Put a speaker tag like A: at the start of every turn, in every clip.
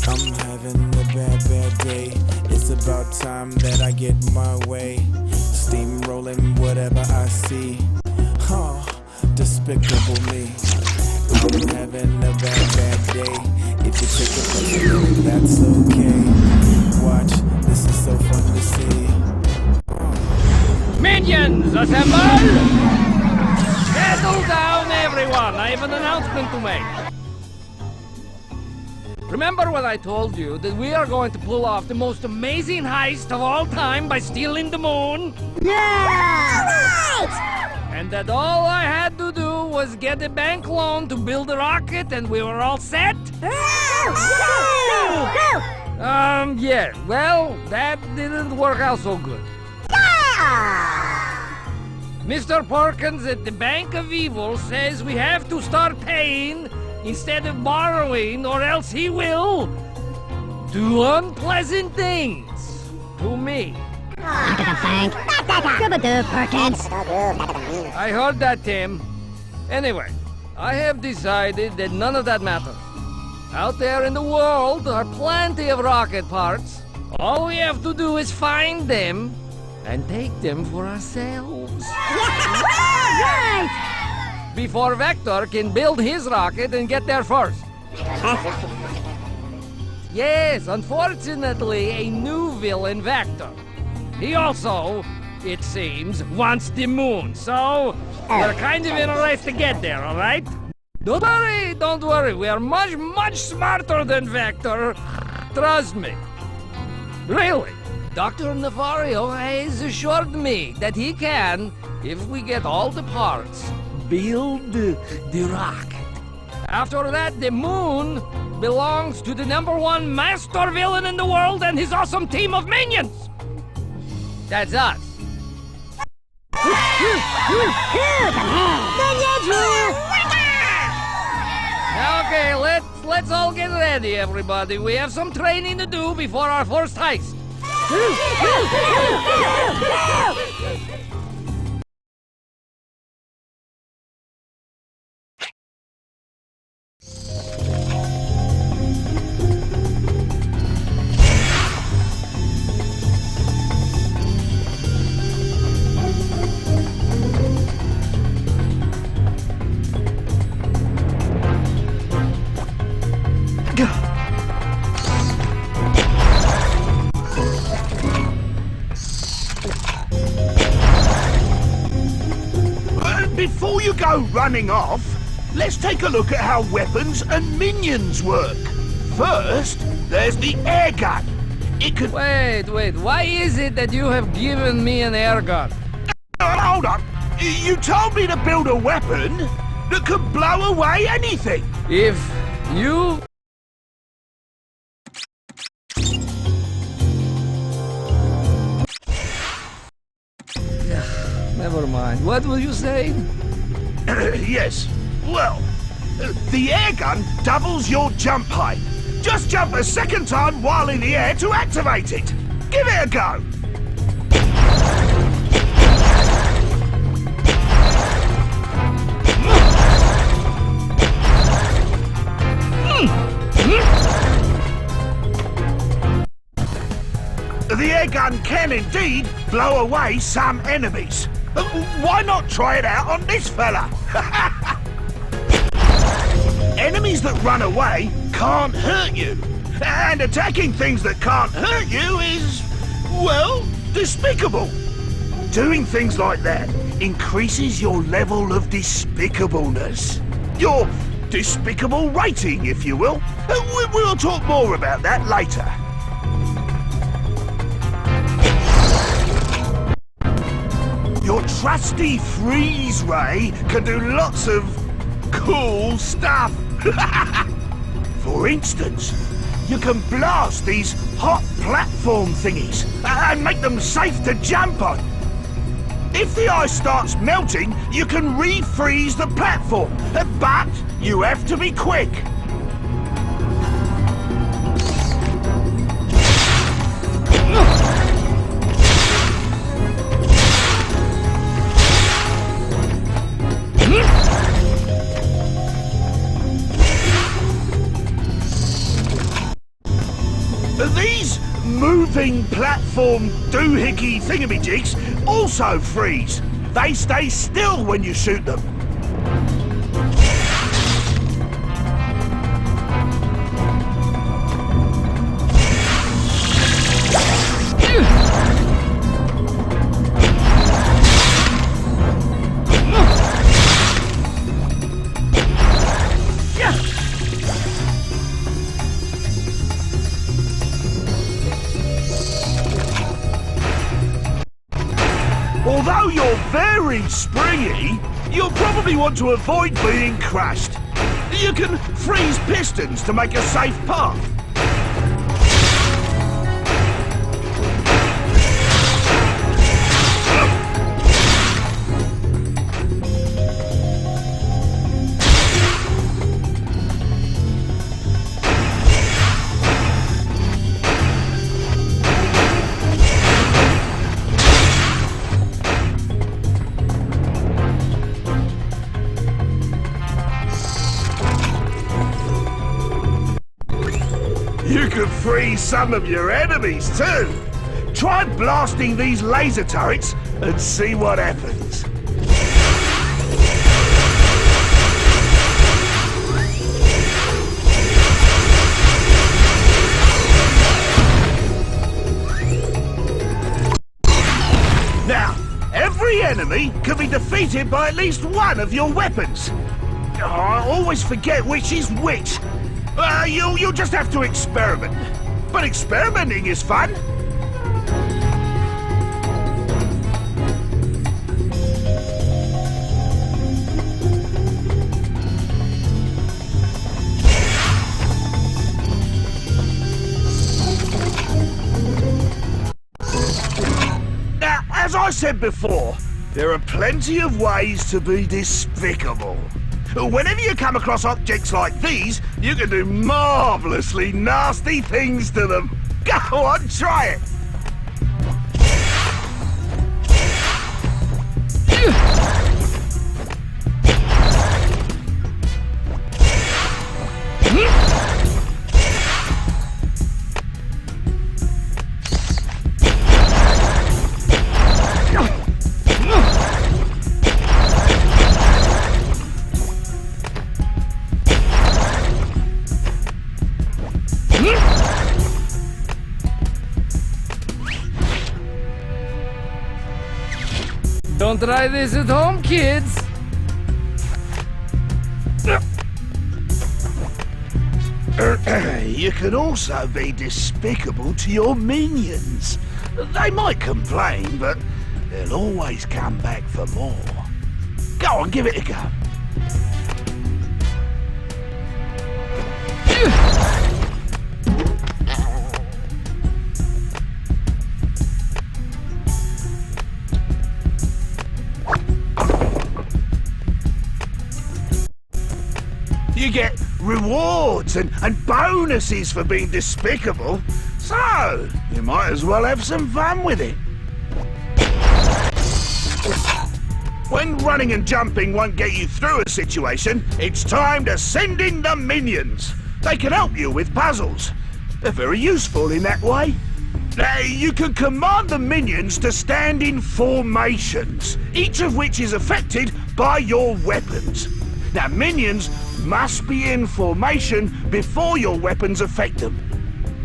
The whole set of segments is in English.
A: I'm having a bad day. It's about time that I get my way. Steamrolling whatever I see. Despicable me. I'm having a bad day. If you take a look, that's okay. Watch, this is so fun to see.
B: Minions, assemble! Settle down, everyone. I have an announcement to make. Remember when I told you that we are going to pull off the most amazing heist of all time by stealing the moon?
C: Yeah! Right!
B: And that all I had to do was get a bank loan to build a rocket and we were all set? Yeah, well, that didn't work out so good. Mr. Perkins at the Bank of Evil says we have to start paying instead of borrowing, or else he will do unpleasant things to me.
C: Back of the bank. Scooby-Doo, Perkins.
B: I heard that, Tim. Anyway, I have decided that none of that matters. Out there in the world are plenty of rocket parts. All we have to do is find them and take them for ourselves.
C: Right!
B: Before Vector can build his rocket and get there first. Yes, unfortunately, a new villain, Vector. He also, it seems, wants the moon, so we're kind of in a race to get there, all right? Don't worry, we are much smarter than Vector. Trust me. Really, Dr. Nefario has assured me that he can, if we get all the parts, build the rocket. After that, the moon belongs to the #1 master villain in the world and his awesome team of minions. That's us. Okay, let's all get ready, everybody. We have some training to do before our first heist.
D: Before you go running off, let's take a look at how weapons and minions work. First, there's the air gun. It could...
B: Wait, why is it that you have given me an air gun?
D: Hold on. You told me to build a weapon that could blow away anything.
B: If you... Never mind. What were you saying?
D: Yes. Well, the air gun doubles your jump height. Just jump a second time while in the air to activate it. Give it a go. The air gun can indeed blow away some enemies. Why not try it out on this fella? Enemies that run away can't hurt you. And attacking things that can't hurt you is, well, despicable. Doing things like that increases your level of despicableness. Your despicable rating, if you will. We'll talk more about that later. Your trusty freeze ray can do lots of cool stuff. For instance, you can blast these hot platform thingies and make them safe to jump on. If the ice starts melting, you can refreeze the platform, but you have to be quick. These moving platform doohickey thingamajigs also freeze. They stay still when you shoot them. Although you're very springy, you'll probably want to avoid being crushed. You can freeze pistons to make a safe path. You could freeze some of your enemies too. Try blasting these laser turrets and see what happens. Now, every enemy can be defeated by at least one of your weapons. I always forget which is which. You'll just have to experiment. But experimenting is fun. Now, as I said before, there are plenty of ways to be despicable. Whenever you come across objects like these, you can do marvellously nasty things to them. Go on, try it.
B: Don't try this at home, kids.
D: You can also be despicable to your minions. They might complain, but they'll always come back for more. Go on, give it a go. You get rewards and bonuses for being despicable, so you might as well have some fun with it. When running and jumping won't get you through a situation, it's time to send in the minions. They can help you with puzzles. They're very useful in that way. You can command the minions to stand in formations, each of which is affected by your weapons. Now, minions must be in formation before your weapons affect them.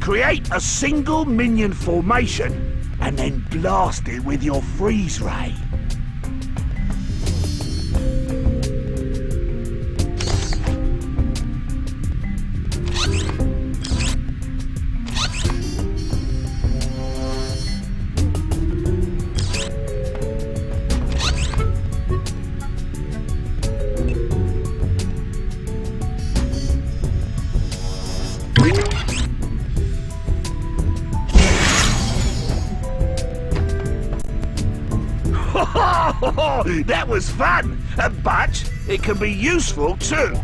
D: Create a single minion formation and then blast it with your freeze ray. That was fun, but it can be useful too.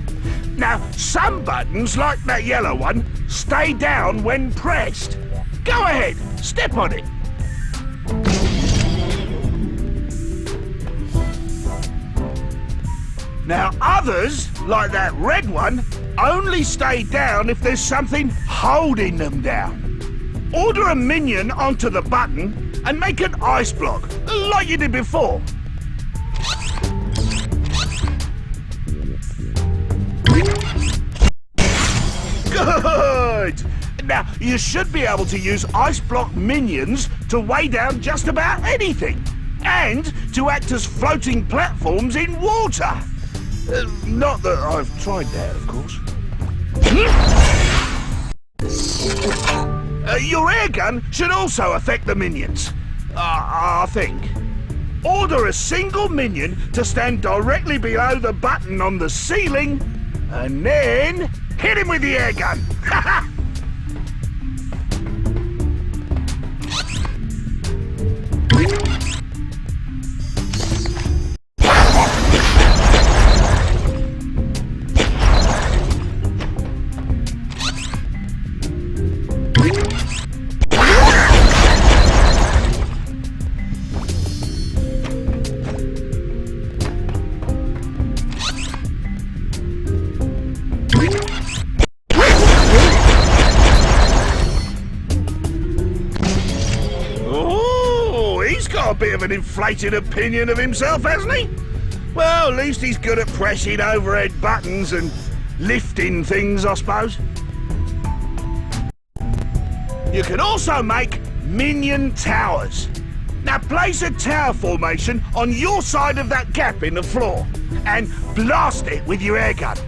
D: Now, some buttons, like that yellow one, stay down when pressed. Go ahead, step on it. Now, others, like that red one, only stay down if there's something holding them down. Order a minion onto the button and make an ice block, like you did before. Good! Now, you should be able to use ice block minions to weigh down just about anything, and to act as floating platforms in water. Not that I've tried that, of course. Your air gun should also affect the minions, I think. Order a single minion to stand directly below the button on the ceiling, and then hit him with the air gun. A bit of an inflated opinion of himself, hasn't he? Well, at least he's good at pressing overhead buttons and lifting things, I suppose. You can also make Minion Towers. Now place a tower formation on your side of that gap in the floor and blast it with your air gun.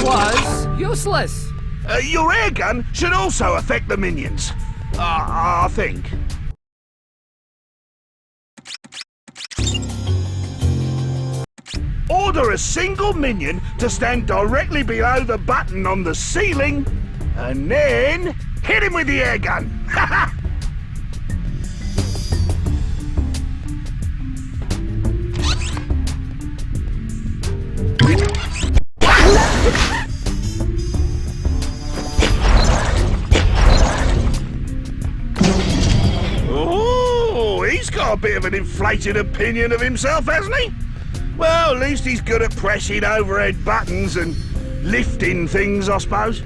B: Was useless.
D: Your air gun should also affect the minions, I think. Order a single minion to stand directly below the button on the ceiling, and then hit him with the air gun. He's got a bit of an inflated opinion of himself, hasn't he? Well, at least he's good at pressing overhead buttons and lifting things, I suppose.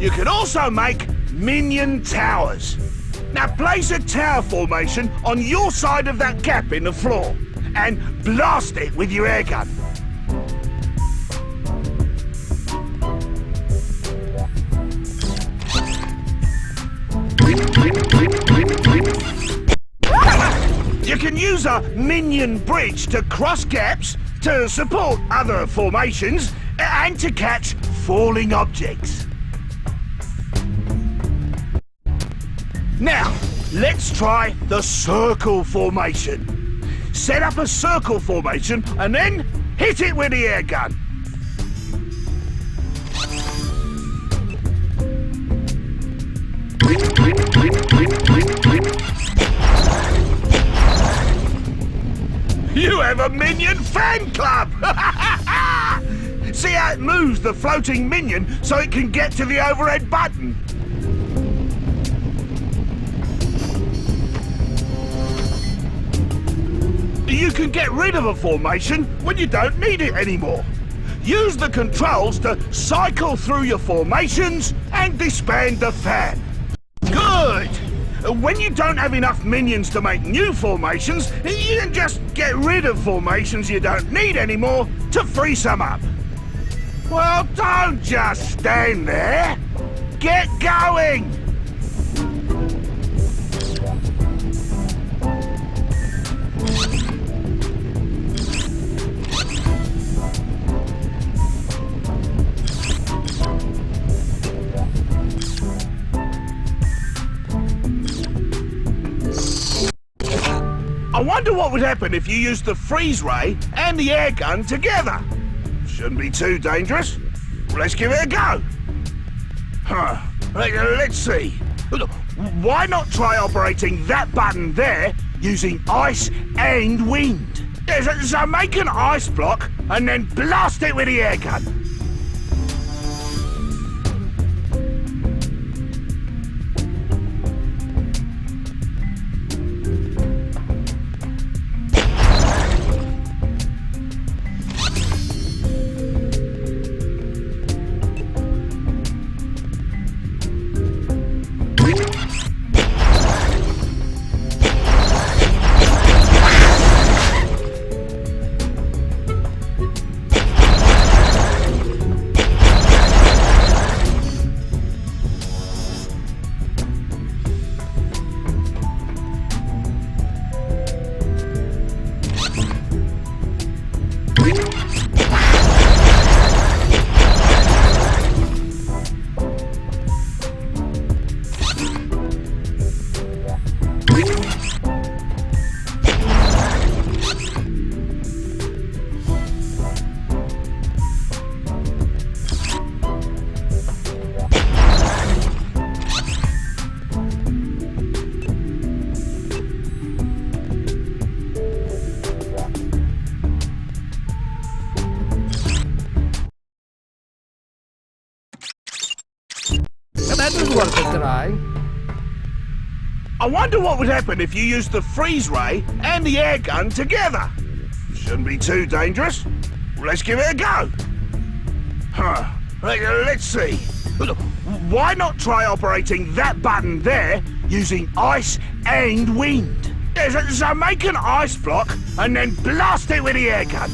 D: You can also make Minion Towers. Now place a tower formation on your side of that gap in the floor and blast it with your air gun. You can can use a minion bridge to cross gaps, to support other formations, and to catch falling objects. Now, let's try the circle formation. Set up a circle formation and then hit it with the air gun. You have a Minion fan club! See how it moves the floating minion so it can get to the overhead button? You can get rid of a formation when you don't need it anymore. Use the controls to cycle through your formations and disband the fan. Good! When you don't have enough minions to make new formations, you can just get rid of formations you don't need anymore to free some up. Well, don't just stand there. Get going! I wonder what would happen if you used the freeze ray and the air gun together. Shouldn't be too dangerous. Let's give it a go. Let's see. Why not try operating that button there using ice and wind? So make an ice block and then blast it with the air gun.
B: That was worth a try.
D: I wonder what would happen if you used the freeze ray and the air gun together. Shouldn't be too dangerous. Let's give it a go. Let's see. Why not try operating that button there using ice and wind? So make an ice block and then blast it with the air gun.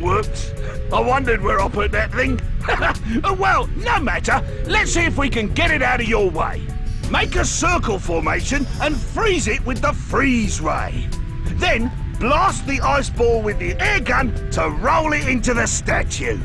D: Whoops. I wondered where I put that thing. Well, no matter. Let's see if we can get it out of your way. Make a circle formation and freeze it with the freeze ray. Then blast the ice ball with the air gun to roll it into the statue.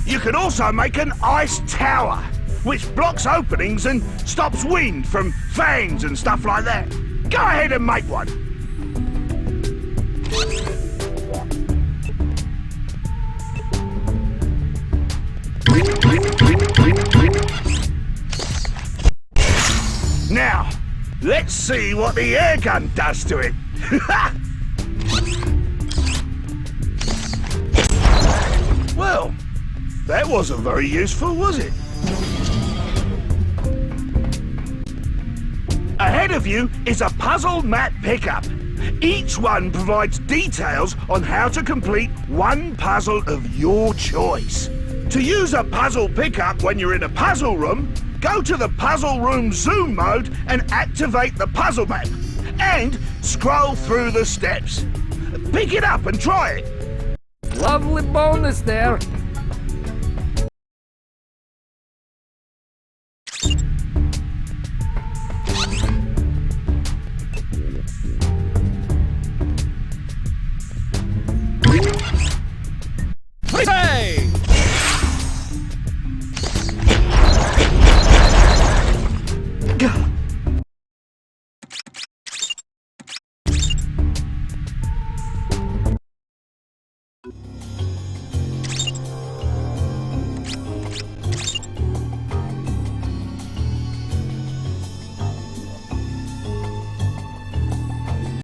D: You can also make an ice tower, which blocks openings and stops wind from fans and stuff like that. Go ahead and make one. Now, let's see what the air gun does to it. Well, that wasn't very useful, was it? Ahead of you is a puzzle map pickup. Each one provides details on how to complete one puzzle of your choice. To use a puzzle pickup when you're in a puzzle room, go to the puzzle room zoom mode and activate the puzzle map. And scroll through the steps. Pick it up and try it.
B: Lovely bonus there.